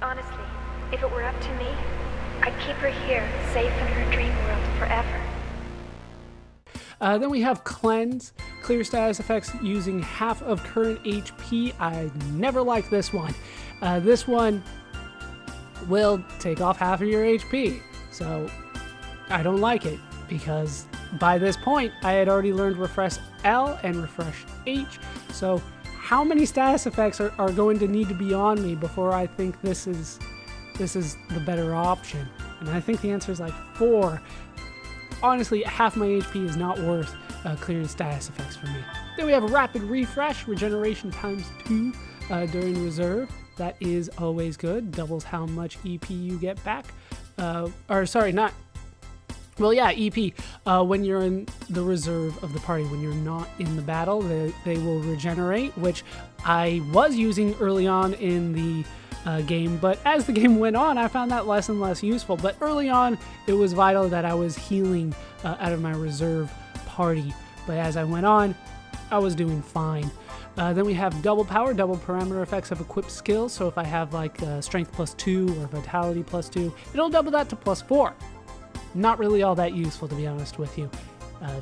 Honestly, if it were up to me, I'd keep her here, safe in her dream world forever. Then we have Cleanse, clear status effects using half of current HP. I never liked this one. This one will take off half of your HP, so I don't like it because by this point I had already learned Refresh L and Refresh H, so how many status effects are going to need to be on me before I think this is the better option? And I think the answer is like 4. Honestly, half my HP is not worth clearing status effects for me. Then we have a Rapid Refresh, regeneration times 2 during reserve. That is always good, doubles how much EP you get back. EP. When you're in the reserve of the party, when you're not in the battle, they will regenerate, which I was using early on in the game, but as the game went on, I found that less and less useful. But early on, it was vital that I was healing out of my reserve party. But as I went on, I was doing fine. Then we have double power, double parameter effects of equipped skills. So if I have like strength plus 2 or vitality plus 2, it'll double that to plus 4. Not really all that useful, to be honest with you,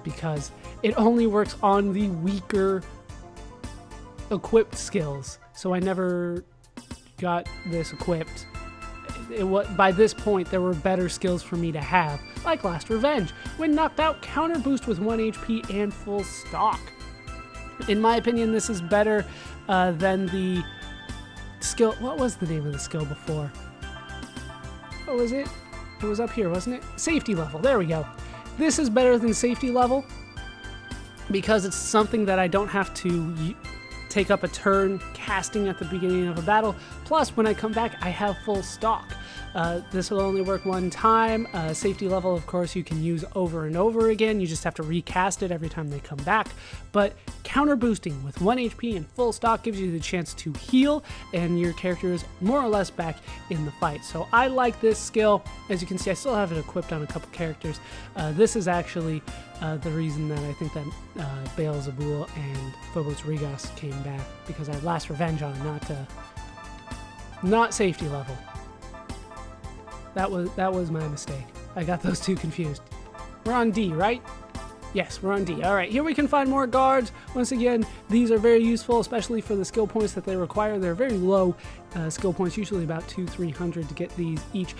because it only works on the weaker equipped skills. So I never got this equipped. By this point, there were better skills for me to have, like Last Revenge. When knocked out, counter boost with 1 HP and full stock. In my opinion, this is better than the skill. What was the name of the skill before? What was it? It was up here, wasn't it? Safety level. There we go. This is better than safety level because it's something that I don't have to take up a turn casting at the beginning of a battle. Plus, when I come back, I have full stock. This will only work one time. Safety level, of course, you can use over and over again. You just have to recast it every time they come back. But counter boosting with 1 HP and full stock gives you the chance to heal, and your character is more or less back in the fight. So I like this skill. As you can see, I still have it equipped on a couple characters. This is actually the reason that I think that Beelzebul and Phobos Regos came back, because I had Last Revenge on, not safety level. That was my mistake. I got those two confused. We're on D, right? Yes, we're on D. All right, here we can find more guards. Once again, these are very useful, especially for the skill points that they require. They're very low skill points, usually about 200-300 to get these each.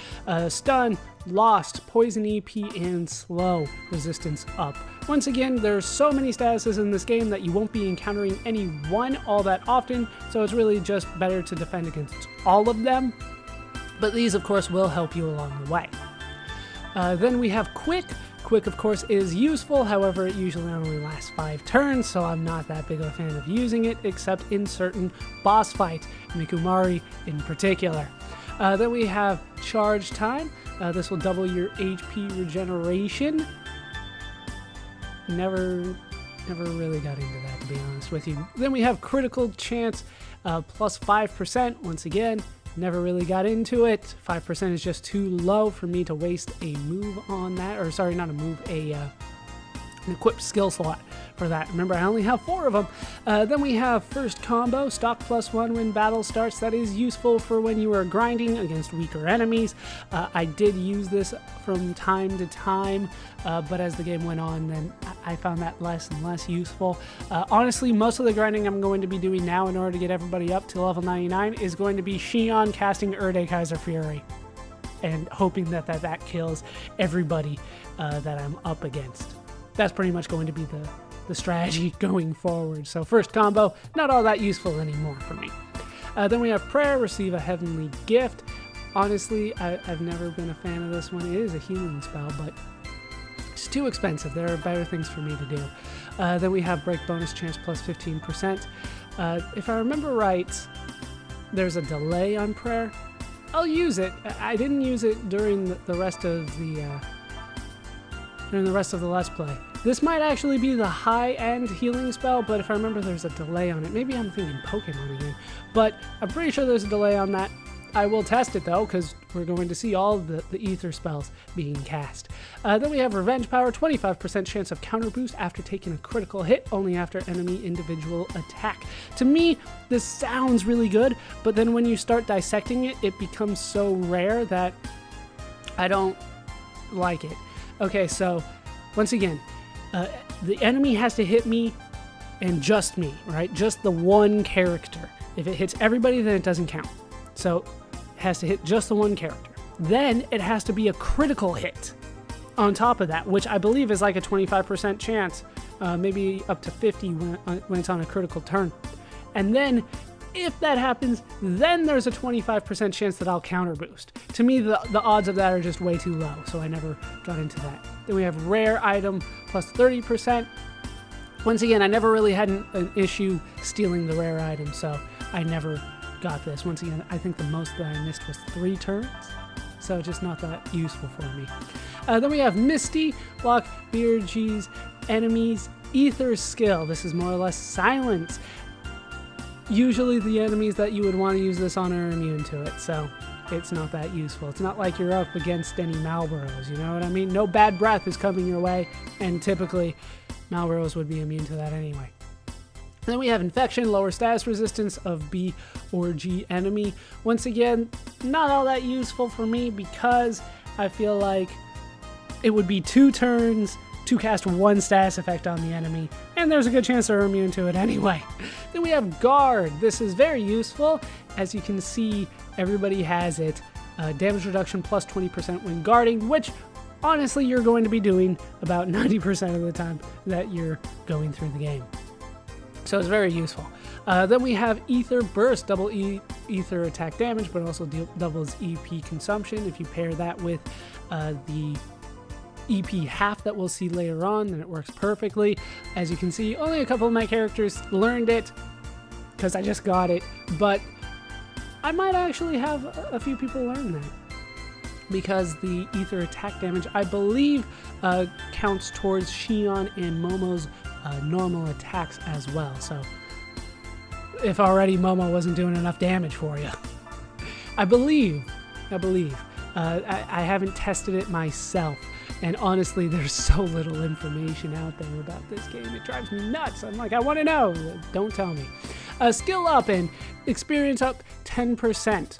Stun, Lost, Poison EP, and Slow resistance up. Once again, there's so many statuses in this game that you won't be encountering any one all that often, so it's really just better to defend against all of them. But these, of course, will help you along the way. Then we have Quick. Quick, of course, is useful. However, it usually only lasts 5 turns, so I'm not that big of a fan of using it, except in certain boss fights, Mikumari in particular. Then we have Charge Time. This will double your HP regeneration. Never really got into that, to be honest with you. Then we have Critical Chance, plus 5%. Once again, never really got into it. 5% is just too low for me to waste a move on that. Or sorry, not a move, an equipped skill slot for that. Remember, I only have 4 of them. Then we have First Combo, stock plus 1 when battle starts. That is useful for when you are grinding against weaker enemies. I did use this from time to time, but as the game went on, then I found that less and less useful. Honestly, most of the grinding I'm going to be doing now in order to get everybody up to level 99 is going to be Shion casting Erde Kaiser Fury and hoping that kills everybody that I'm up against. That's pretty much going to be the strategy going forward. So First Combo, not all that useful anymore for me. Then we have Prayer, receive a heavenly gift. Honestly, I've never been a fan of this one. It is a healing spell, but it's too expensive. There are better things for me to do. Then we have Break bonus chance plus 15%. If I remember right, there's a delay on Prayer. I'll use it. I didn't use it during the rest of the Let's Play. This might actually be the high-end healing spell, but if I remember, there's a delay on it. Maybe I'm thinking Pokemon again, but I'm pretty sure there's a delay on that. I will test it though, because we're going to see all the ether spells being cast. Then we have Revenge Power, 25% chance of counter boost after taking a critical hit, only after enemy individual attack. To me, this sounds really good, but then when you start dissecting it, it becomes so rare that I don't like it. Okay, so once again, the enemy has to hit me and just me, right? Just the one character. If it hits everybody, then it doesn't count. So it has to hit just the one character. Then it has to be a critical hit on top of that, which I believe is like a 25% chance, maybe up to 50 when it's on a critical turn. And then if that happens, then there's a 25% chance that I'll counter boost. To me, the odds of that are just way too low, so I never got into that. Then we have rare item plus 30%. Once again, I never really had an issue stealing the rare item, so I never got this. Once again, I think the most that I missed was 3 turns, so just not that useful for me. Then we have Misty, block BRG's enemies, Ether skill. This is more or less silence. Usually the enemies that you would want to use this on are immune to it, so it's not that useful. It's not like you're up against any Malboros, you know what I mean? No bad breath is coming your way, and typically Malboros would be immune to that anyway. Then we have Infection, lower status resistance of B or G enemy. Once again, not all that useful for me because I feel like it would be 2 turns to cast 1 status effect on the enemy, and there's a good chance they're immune to it anyway. Then we have Guard. This is very useful. As you can see, everybody has it. Damage reduction plus 20% when guarding, which honestly you're going to be doing about 90% of the time that you're going through the game. So it's very useful. Then we have Ether Burst, double ether attack damage, but also doubles EP consumption. If you pair that with the EP half that we'll see later on, then it works perfectly. As you can see, only a couple of my characters learned it because I just got it, but I might actually have a few people learn that because the ether attack damage, I believe, counts towards Shion and Momo's normal attacks as well. So if already Momo wasn't doing enough damage for you, I believe. I haven't tested it myself. And honestly, there's so little information out there about this game. It drives me nuts. I'm like, I want to know. Don't tell me. Skill up and experience up 10%.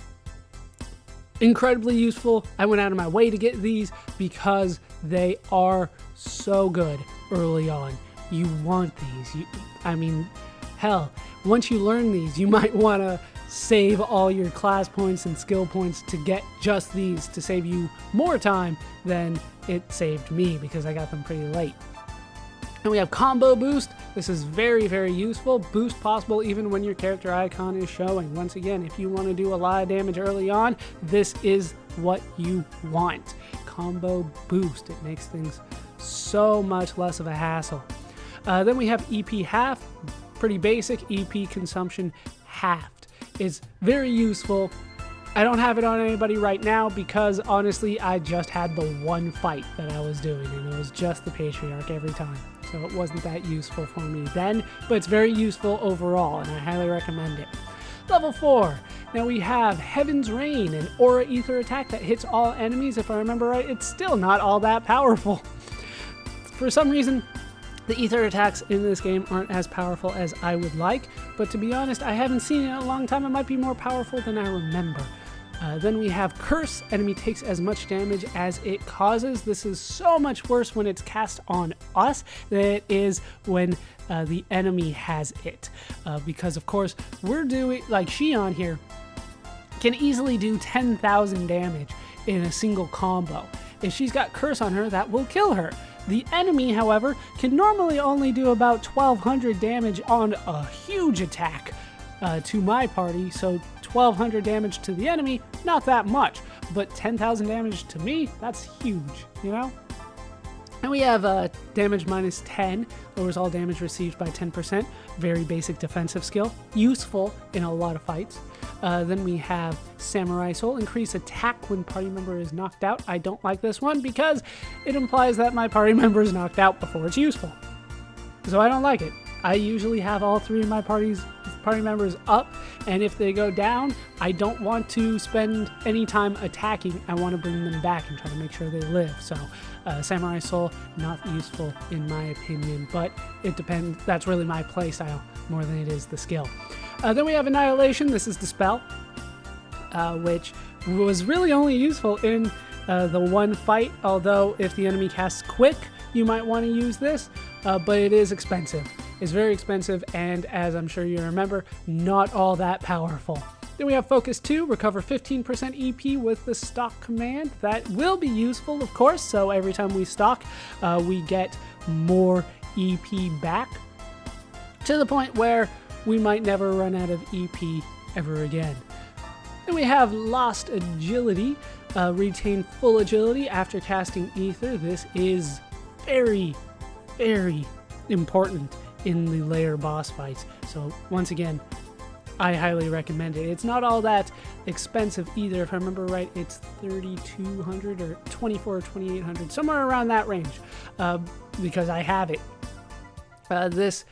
Incredibly useful. I went out of my way to get these because they are so good early on. You want these. I mean, hell, once you learn these, you might want to save all your class points and skill points to get just these to save you more time than it saved me because I got them pretty late. And we have Combo Boost. This is very, very useful. Boost possible even when your character icon is showing. Once again, if you want to do a lot of damage early on, this is what you want. Combo Boost. It makes things so much less of a hassle. Then we have EP half. Pretty basic. EP consumption halved. It's very useful. I don't have it on anybody right now because honestly I just had the one fight that I was doing and it was just the Patriarch every time. So it wasn't that useful for me then, but it's very useful overall and I highly recommend it. Level 4. Now we have Heaven's Rain, an aura ether attack that hits all enemies. If I remember right, it's still not all that powerful. For some reason, the ether attacks in this game aren't as powerful as I would like, but to be honest, I haven't seen it in a long time. It might be more powerful than I remember. Then we have Curse. Enemy takes as much damage as it causes. This is so much worse when it's cast on us than it is when the enemy has it. Because, of course, we're doing, like Shion here, can easily do 10,000 damage in a single combo. If she's got Curse on her, that will kill her. The enemy, however, can normally only do about 1,200 damage on a huge attack to my party, so 1,200 damage to the enemy, not that much, but 10,000 damage to me, that's huge, you know? And we have damage minus 10, lowers all damage received by 10%, very basic defensive skill, useful in a lot of fights. Then we have Samurai Soul, increase attack when party member is knocked out. I don't like this one because it implies that my party member is knocked out before it's useful. So I don't like it. I usually have all 3 of my party party members up, and if they go down, I don't want to spend any time attacking. I want to bring them back and try to make sure they live. So Samurai Soul, not useful in my opinion, but it depends. That's really my playstyle more than it is the skill. Then we have Annihilation. This is the spell, which was really only useful in the one fight, although if the enemy casts Quick, you might want to use this, but it is expensive. It's very expensive, and as I'm sure you remember, not all that powerful. Then we have Focus 2, recover 15% EP with the stock command. That will be useful, of course, so every time we stock, we get more EP back, to the point where we might never run out of EP ever again. Then we have Lost Agility, retain full agility after casting Ether. This is very, very important in the layer boss fights. So once again, I highly recommend it. It's not all that expensive either. If I remember right, it's 3,200 or 24 or 2,800, somewhere around that range, because I have it. This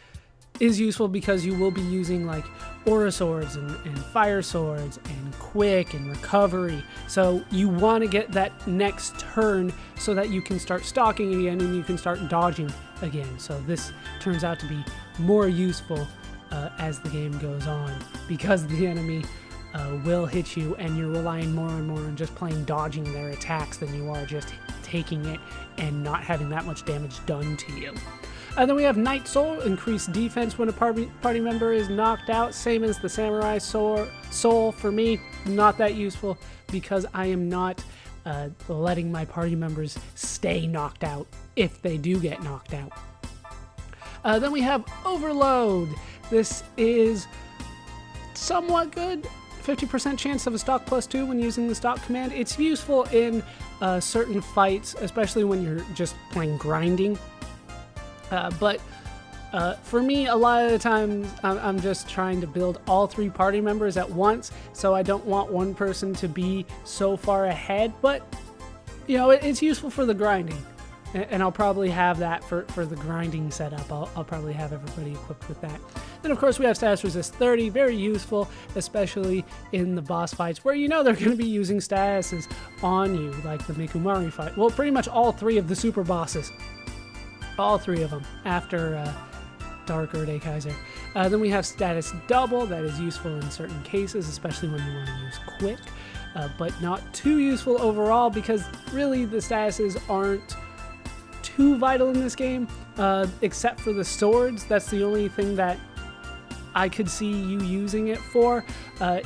is useful because you will be using like Aura Swords and Fire Swords and Quick and Recovery. So you want to get that next turn so that you can start stalking again and you can start dodging again. So this turns out to be more useful as the game goes on, because the enemy will hit you and you're relying more and more on just plain dodging their attacks than you are just taking it and not having that much damage done to you. Then we have Night Soul, increased defense when a party member is knocked out, same as the Samurai Soul. For me, not that useful because I am not letting my party members stay knocked out if they do get knocked out. Then we have Overload. This is somewhat good. 50% chance of a stock +2 when using the stock command. It's useful in certain fights, especially when you're just playing grinding. But for me, a lot of the times I'm just trying to build all 3 party members at once, so I don't want one person to be so far ahead. But, you know, it's useful for the grinding. And I'll probably have that for the grinding setup. I'll probably have everybody equipped with that. Then, of course, we have Status Resist 30. Very useful, especially in the boss fights where you know they're going to be using statuses on you, like the Mikumari fight. Well, pretty much all 3 of the super bosses. All 3 of them after Dark Erde Kaiser. Then we have Status Double. That is useful in certain cases, especially when you want to use Quick, but not too useful overall because really the statuses aren't too vital in this game, except for the swords. That's the only thing that I could see you using it for,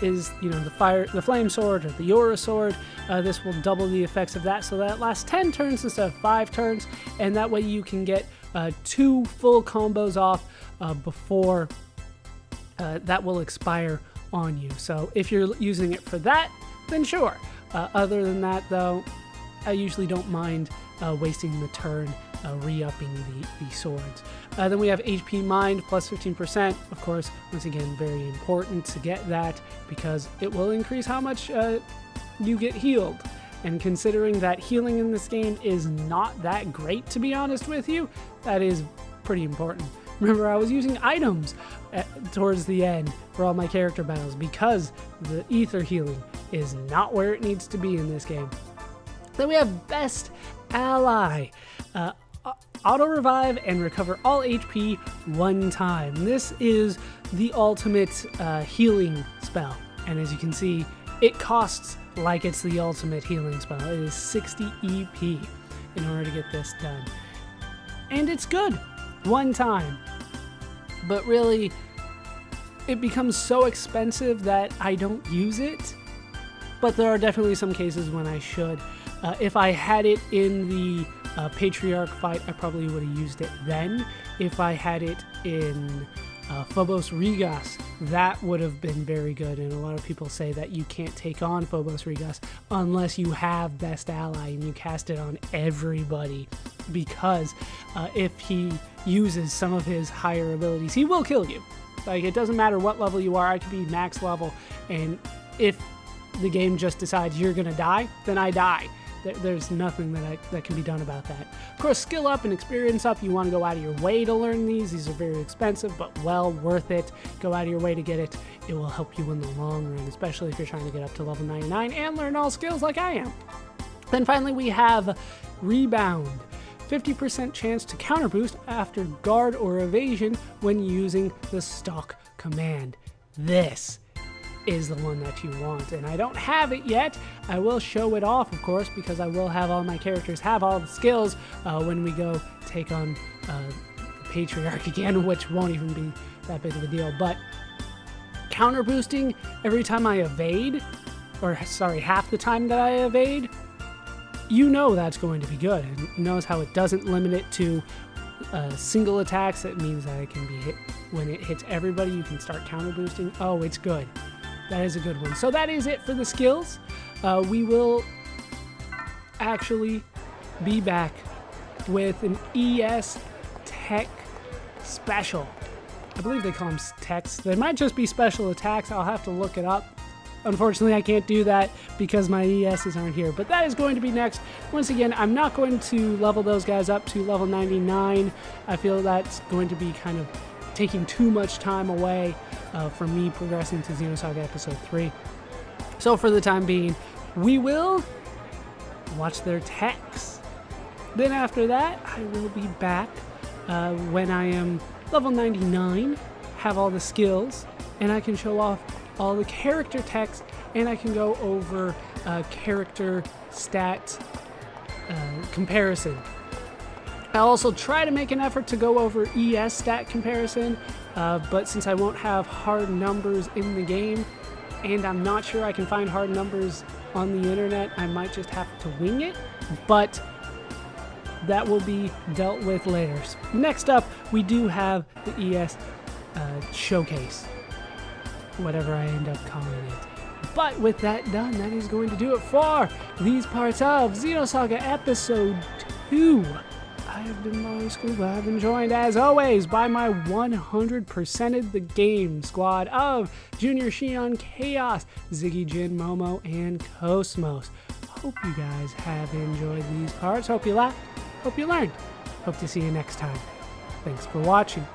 is, you know, the flame sword or the Aura sword. This will double the effects of that, so that lasts 10 turns instead of 5 turns, and that way you can get 2 full combos off before that will expire on you. So if you're using it for that, then sure. Other than that, though, I usually don't mind wasting the turn re-upping the swords. Then we have HP Mind plus 15%. Of course, once again, very important to get that because it will increase how much you get healed. And considering that healing in this game is not that great, to be honest with you, that is pretty important. Remember, I was using items towards the end for all my character battles because the ether healing is not where it needs to be in this game. Then we have Best Ally. Auto revive and recover all HP one time. This is the ultimate healing spell, and as you can see, it costs like it's the ultimate healing spell. It is 60 EP in order to get this done, and it's good one time, but really it becomes so expensive that I don't use it. But there are definitely some cases when I should. If I had it in the Patriarch fight, I probably would have used it then. If I had it in Phobos Regas, that would have been very good. And a lot of people say that you can't take on Phobos Regas unless you have Best Ally and you cast it on everybody, because if he uses some of his higher abilities, he will kill you. Like, it doesn't matter what level you are. I could be max level, and if the game just decides you're gonna die, then I die. There's nothing that can be done about that. Of course, skill up and experience up, you want to go out of your way to learn these. These are very expensive, but well worth it. Go out of your way to get it. It will help you in the long run, especially if you're trying to get up to level 99 and learn all skills like I am. Then finally, we have Rebound. 50% chance to counter boost after guard or evasion when using the stock command. This is the one that you want, and I don't have it yet. I will show it off, of course, because I will have all my characters have all the skills when we go take on the Patriarch again, which won't even be that big of a deal. But counter boosting every time I evade, or sorry, half the time that I evade, you know that's going to be good. And knows how it doesn't limit it to single attacks. It means that it can be hit when it hits everybody. You can start counter boosting. Oh, it's good. That is a good one. So that is it for the skills. We will actually be back with an ES Tech special. I believe they call them techs. They might just be special attacks. I'll have to look it up. Unfortunately, I can't do that because my ESs aren't here, but that is going to be next. Once again, I'm not going to level those guys up to level 99. I feel that's going to be kind of taking too much time away from me progressing to Xenosaga Episode 3. So for the time being, we will watch their techs. Then after that, I will be back when I am level 99, have all the skills, and I can show off all the character text, and I can go over character stat comparison. I'll also try to make an effort to go over ES stat comparison, but since I won't have hard numbers in the game, and I'm not sure I can find hard numbers on the internet, I might just have to wing it, but that will be dealt with later. Next up, we do have the ES showcase, whatever I end up calling it. But with that done, that is going to do it for these parts of Xenosaga Episode 2. I have been Molly Scuba. I've been joined, as always, by my 100%ed the game squad of Junior Shion, Chaos, Ziggy, Jin, Momo, and Cosmos. Hope you guys have enjoyed these parts. Hope you laughed. Hope you learned. Hope to see you next time. Thanks for watching.